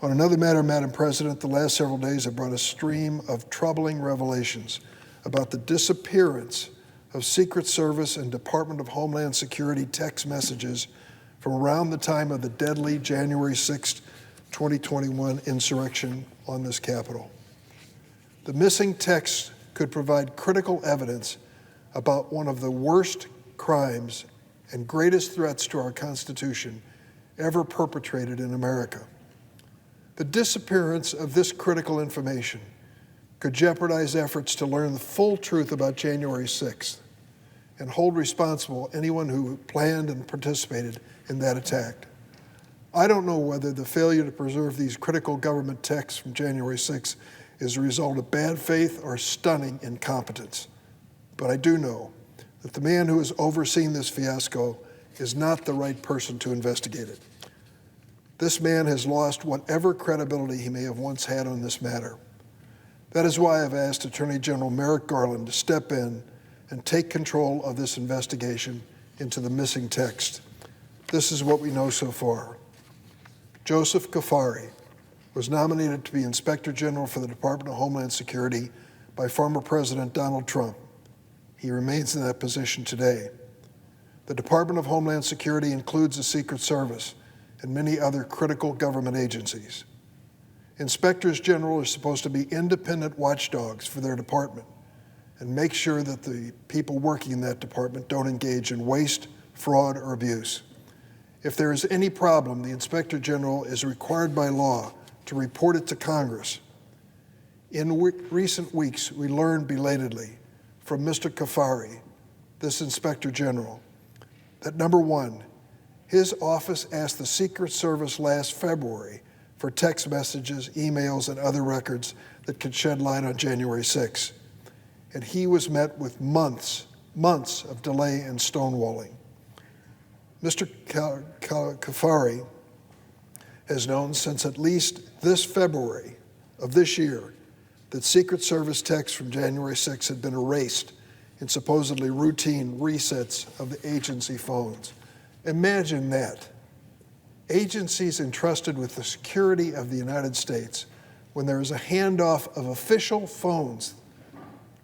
On another matter, Madam President, the last several days have brought a stream of troubling revelations about the disappearance of Secret Service and Department of Homeland Security text messages from around the time of the deadly January 6, 2021 insurrection on this Capitol. The missing texts could provide critical evidence about one of the worst crimes and greatest threats to our Constitution ever perpetrated in America. The disappearance of this critical information could jeopardize efforts to learn the full truth about January 6th and hold responsible anyone who planned and participated in that attack. I don't know whether the failure to preserve these critical government texts from January 6th is a result of bad faith or stunning incompetence, but I do know that the man who has overseen this fiasco is not the right person to investigate it. This man has lost whatever credibility he may have once had on this matter. That is why I've asked Attorney General Merrick Garland to step in and take control of this investigation into the missing text. This is what we know so far. Joseph Cuffari was nominated to be Inspector General for the Department of Homeland Security by former President Donald Trump. He remains in that position today. The Department of Homeland Security includes the Secret Service and many other critical government agencies. Inspectors General are supposed to be independent watchdogs for their department and make sure that the people working in that department don't engage in waste, fraud, or abuse. If there is any problem, the Inspector General is required by law to report it to Congress. In recent weeks, we learned belatedly from Mr. Cuffari, this Inspector General, that number one, his office asked the Secret Service last February for text messages, emails, and other records that could shed light on January 6. And he was met with months of delay and stonewalling. Mr. Cuffari has known since at least this February of this year that Secret Service texts from January 6 had been erased in supposedly routine resets of the agency phones. Imagine that. Agencies entrusted with the security of the United States, when there is a handoff of official phones,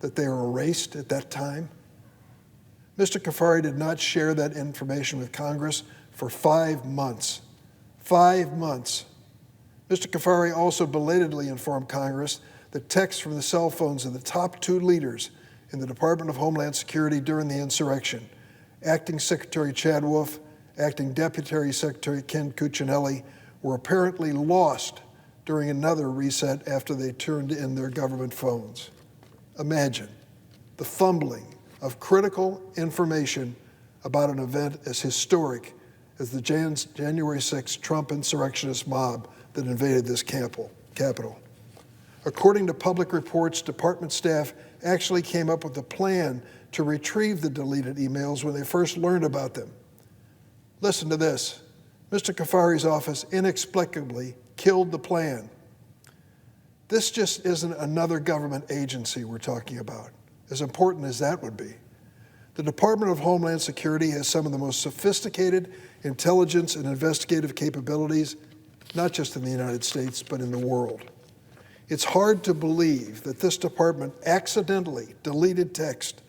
that they are erased at that time. Mr. Cuffari did not share that information with Congress for 5 months. 5 months. Mr. Cuffari also belatedly informed Congress that texts from the cell phones of the top 2 leaders in the Department of Homeland Security during the insurrection, Acting Secretary Chad Wolf, Acting Deputy Secretary Ken Cuccinelli, were apparently lost during another reset after they turned in their government phones. Imagine the fumbling of critical information about an event as historic as the January 6 Trump insurrectionist mob that invaded this Capitol. According to public reports, department staff actually came up with a plan to retrieve the deleted emails when they first learned about them. Listen to this. Mr. Cuffari's office inexplicably killed the plan. This just isn't another government agency we're talking about, as important as that would be. The Department of Homeland Security has some of the most sophisticated intelligence and investigative capabilities, not just in the United States, but in the world. It's hard to believe that this department accidentally deleted text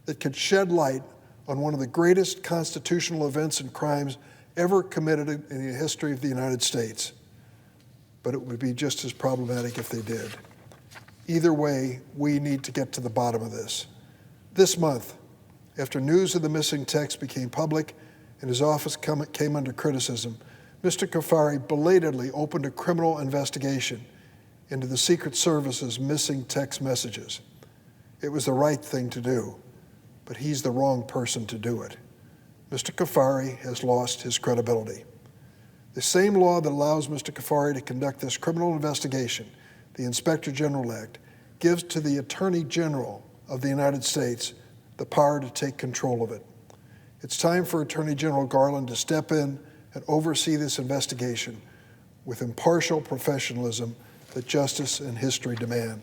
that could shed light on one of the greatest constitutional events and crimes ever committed in the history of the United States. But it would be just as problematic if they did. Either way, we need to get to the bottom of this. This month, after news of the missing text became public and his office came under criticism, Mr. Cuffari belatedly opened a criminal investigation into the Secret Service's missing text messages. It was the right thing to do, but he's the wrong person to do it. Mr. Cuffari has lost his credibility. The same law that allows Mr. Cuffari to conduct this criminal investigation, the Inspector General Act, gives to the Attorney General of the United States the power to take control of it. It's time for Attorney General Garland to step in and oversee this investigation with impartial professionalism that justice and history demand.